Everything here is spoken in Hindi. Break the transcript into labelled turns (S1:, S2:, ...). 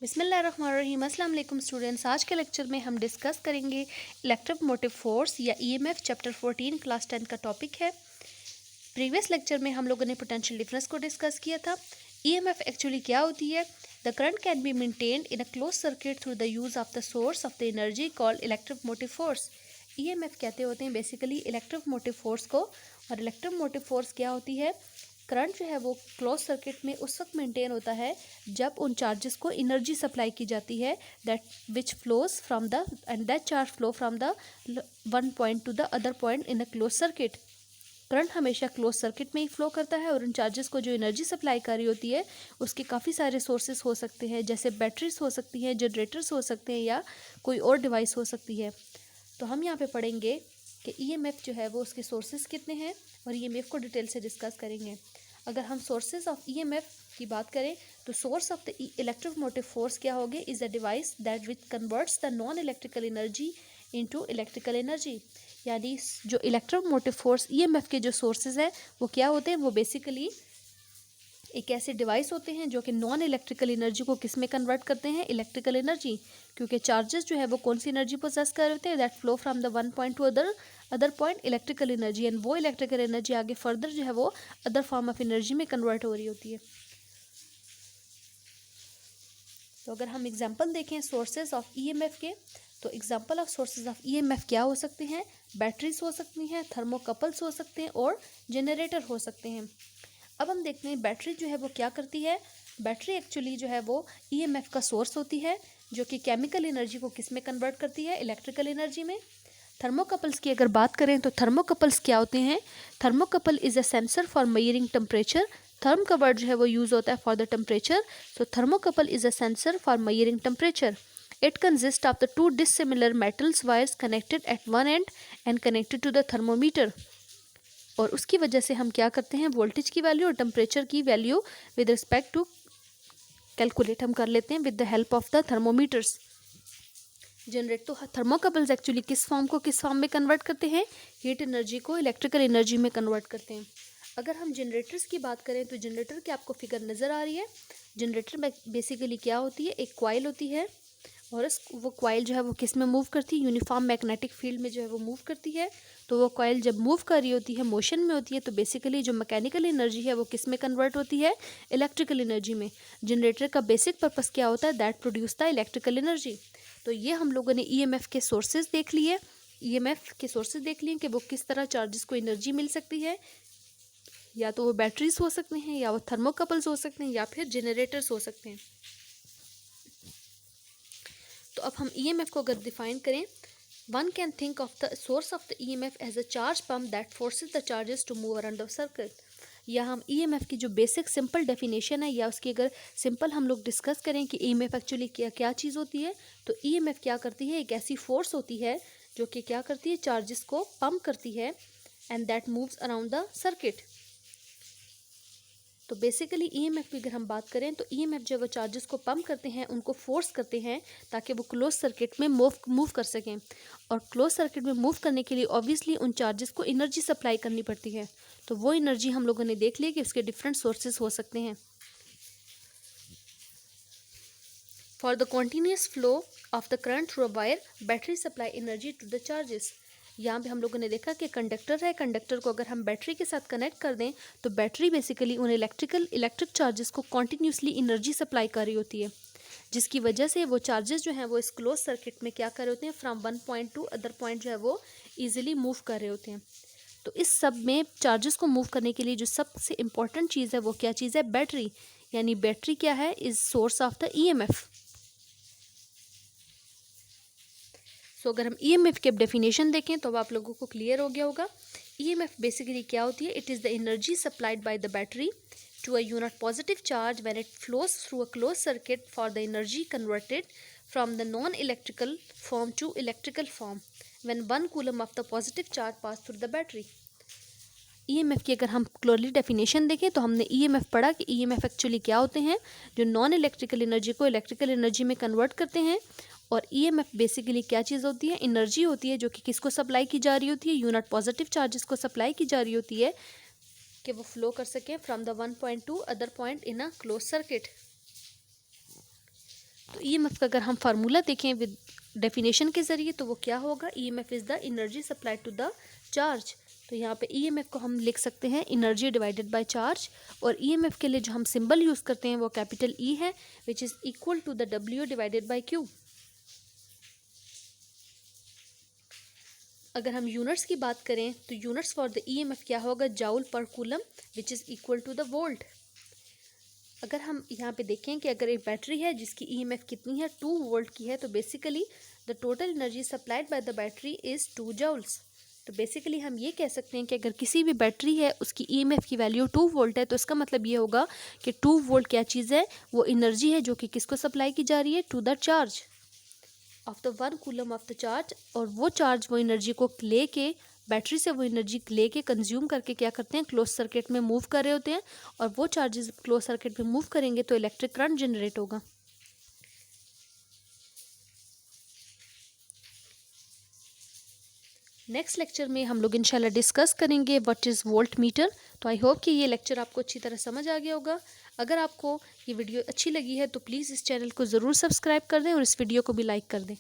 S1: बिस्मिल्लाहिर्रहमानिर्रहीम। अस्सलाम वालेकुम स्टूडेंट्स। आज के लेक्चर में हम डिस्कस करेंगे इलेक्ट्रोमोटिव फोर्स या ईएमएफ चैप्टर 14 क्लास 10 का टॉपिक है। प्रीवियस लेक्चर में हम लोगों ने पोटेंशियल डिफरेंस को डिस्कस किया था। ईएमएफ एक्चुअली क्या होती है? The current can be maintained in a close circuit through the use of the source of the energy called electromotive force. EMF कहते होते हैं बेसिकली इलेक्ट्रोमोटिव फोर्स को। और इलेक्ट्रोमोटिव फोर्स क्या होती है? करंट जो है वो क्लोज सर्किट में उस वक्त मेंटेन होता है जब उन चार्जेस को एनर्जी सप्लाई की जाती है that which flows from the end that charge flow from the one point two the other point in a close circuit. Current हमेशा क्लोज सर्किट में ही फ्लो करता है और उन चार्जेस को जो एनर्जी सप्लाई कर रही होती है उसके काफ़ी सारे सोर्सेस हो सकते हैं, जैसे बैटरीज हो सकती हैं, जनरेटर्स हो सकते हैं या कोई और डिवाइस हो सकती है। तो हम यहाँ पे पढ़ेंगे कि ईएमएफ जो है वो उसके सोर्सेज कितने हैं और ईएमएफ को डिटेल से डिस्कस करेंगे। अगर हम सोर्सेज ऑफ ईएमएफ की बात करें तो source of the electromotive force क्या होगे? Is a device that which converts the non electrical energy into electrical energy. यानी जो इलेक्ट्रोमोटिव फोर्स ईएमएफ के जो सोर्सेज हैं वो क्या होते हैं? वो बेसिकली एक ऐसे डिवाइस होते हैं जो कि नॉन इलेक्ट्रिकल एनर्जी को किस में कन्वर्ट करते हैं? Electrical energy. क्योंकि चार्जेस जो है वो कौन सी एनर्जी पोजेस कर रहे हैं? That flow from the one point two other point electrical energy, and वो इलेक्ट्रिकल एनर्जी आगे फर्दर जो है वो अदर फॉर्म ऑफ एनर्जी में कन्वर्ट हो रही होती है। तो अगर हम एग्जांपल देखें सोर्सेज ऑफ ईएमएफ के, तो example of sources of EMF क्या हो सकते हैं? बैटरीज हो सकती हैं, थर्मोकपल्स हो सकते हैं और जनरेटर हो सकते हैं। अब हम देखते हैं बैटरी जो है वो क्या करती है। बैटरी एक्चुअली जो है वो ईएमएफ का सोर्स होती है जो कि केमिकल एनर्जी को किस में कन्वर्ट करती है? इलेक्ट्रिकल एनर्जी में। थर्मोकपल्स की अगर बात करें तो थर्मोकपल्स क्या होते हैं? Thermocouple is a sensor for measuring temperature. Therm का वर्ड जो है वो यूज होता है for the temperature. So thermocouple is a sensor for measuring temperature. It consists of the two dissimilar metals wires connected at one end and connected to the thermometer. और उसकी वजह से हम क्या करते हैं? वोल्टेज की वैल्यू और टेम्परेचर की value with respect to calculate हम कर लेते हैं with the help of the thermometers. Generate तो थर्मोकपल्स एक्चुअली किस फॉर्म में कन्वर्ट करते हैं? हीट एनर्जी को इलेक्ट्रिकल एनर्जी में कन्वर्ट करते हैं। अगर हम जनरेटर्स की बात करें तो जनरेटर की आपको फिगर नज़र आ रही है। जनरेटर बेसिकली क्या होती है? एक कॉइल होती है और वो कॉइल जो है वो किस में मूव करती है? यूनिफॉर्म मैग्नेटिक फील्ड में जो है वो मूव करती है। तो वो कॉइल जब मूव कर रही होती है, मोशन में होती है, तो बेसिकली जो मैकेनिकल एनर्जी है वो किस में कन्वर्ट होती है? इलेक्ट्रिकल एनर्जी में। जनरेटर का बेसिक पर्पस क्या होता है? That produce the electrical energy. तो ये हम लोगों ने ईएमएफ के सोर्सेज देख लिए। ईएमएफ के सोर्सेज देख लिए कि वो किस तरह चार्जेस को एनर्जी मिल सकती है। या तो वो बैटरीज हो सकते हैं, या वो थर्मोकपल्स हो सकते हैं, या फिर जनरेटर्स हो सकते हैं। तो अब हम ईएमएफ को अगर डिफाइन करें, one can think of the source of the EMF as a charge pump that forces the charges to move around the circuit. या हम ईएमएफ की जो बेसिक सिंपल डेफिनेशन है या उसकी अगर सिंपल हम लोग डिस्कस करें कि ईएमएफ एक्चुअली क्या क्या चीज़ होती है, तो ईएमएफ क्या करती है? एक ऐसी फोर्स होती है जो कि क्या करती है? चार्जेस को पंप करती है and that moves around the circuit. तो बेसिकली ईएमएफ की अगर हम बात करें तो ईएमएफ जो वो चार्जेस को पंप करते हैं, उनको फोर्स करते हैं ताकि वो क्लोज सर्किट में मूव कर सकें। और क्लोज सर्किट में मूव करने के लिए ऑब्वियसली उन चार्जेस को एनर्जी सप्लाई करनी पड़ती है। तो वो एनर्जी हम लोगों ने देख लिया कि उसके डिफरेंट सोर्सेज हो सकते हैं। For the continuous flow of the current through a wire, battery supply energy to the charges. यहाँ पे हम लोगों ने देखा कि कंडक्टर है, कंडक्टर को अगर हम बैटरी के साथ कनेक्ट कर दें तो बैटरी बेसिकली उन इलेक्ट्रिक चार्जेस को कॉन्टीन्यूसली एनर्जी सप्लाई कर रही होती है, जिसकी वजह से वो चार्जेस जो हैं वो इस क्लोज सर्किट में क्या कर रहे होते हैं? From one point two other point जो है वो ईजिली मूव कर रहे होते हैं। तो इस सब में चार्जेस को मूव करने के लिए जो सबसे इम्पॉर्टेंट चीज़ है वो क्या चीज़ है? बैटरी। यानी बैटरी क्या है? Is source of the EMF. So अगर हम ईएमएफ की डेफिनेशन देखें तो अब आप लोगों को क्लियर हो गया होगा। ईएमएफ बेसिकली क्या होती है? It is the energy supplied by the battery to a unit positive charge when it flows through a closed circuit for the energy converted from the non-electrical form to electrical form when 1 coulomb of the positive charge pass through the battery. EMF की अगर हम क्लियरली डेफिनेशन देखें तो हमने ईएमएफ पढ़ा कि ईएमएफ एक्चुअली क्या होते हैं? जो नॉन इलेक्ट्रिकल एनर्जी को इलेक्ट्रिकल एनर्जी में कन्वर्ट करते हैं। और ईएमएफ बेसिकली क्या चीज़ होती है? एनर्जी होती है जो कि किसको सप्लाई की जा रही होती है? यूनिट पॉजिटिव चार्जेस को सप्लाई की जा रही होती है कि वो फ्लो कर सकें from the one point two other point in a close circuit. तो तो ईएमएफ का अगर हम फार्मूला देखें विद डेफिनेशन के ज़रिए तो वो क्या होगा, EMF is the energy supplied to the charge. तो यहाँ पे ईएमएफ को हम लिख सकते हैं एनर्जी डिवाइडेड बाय चार्ज, और ईएमएफ के लिए जो हम सिंबल यूज़ करते हैं वो कैपिटल ई है, which is equal to the W divided by Q. अगर हम यूनिट्स की बात करें तो यूनिट्स फॉर द ईएमएफ क्या होगा, joule per coulomb, which is equal to the volt. अगर हम यहाँ पे देखें कि अगर एक बैटरी है जिसकी ईएमएफ कितनी है, 2 वोल्ट की है, तो basically the total energy supplied by the battery is 2 joules. तो बेसिकली हम ये कह सकते हैं कि अगर किसी भी बैटरी है उसकी ईएमएफ की वैल्यू 2 वोल्ट है, तो इसका मतलब ये होगा कि 2 वोल्ट क्या चीज़ है, वो एनर्जी है जो कि किसको सप्लाई की जा रही है, to the charge of the 1 coulomb of the charge. और वो चार्ज वो एनर्जी को लेके, बैटरी से वो एनर्जी लेके कंज्यूम करके क्या करते हैं, क्लोज सर्किट में मूव कर रहे होते हैं, और वो चार्जेस क्लोज सर्किट में मूव करेंगे तो इलेक्ट्रिक करंट जनरेट होगा। नेक्स्ट लेक्चर में हम लोग इंशाल्लाह डिस्कस करेंगे व्हाट इज़ वोल्ट मीटर। तो आई होप कि ये लेक्चर आपको अच्छी तरह समझ आ गया होगा। अगर आपको ये वीडियो अच्छी लगी है तो प्लीज़ इस चैनल को ज़रूर सब्सक्राइब कर दें और इस वीडियो को भी लाइक कर दें।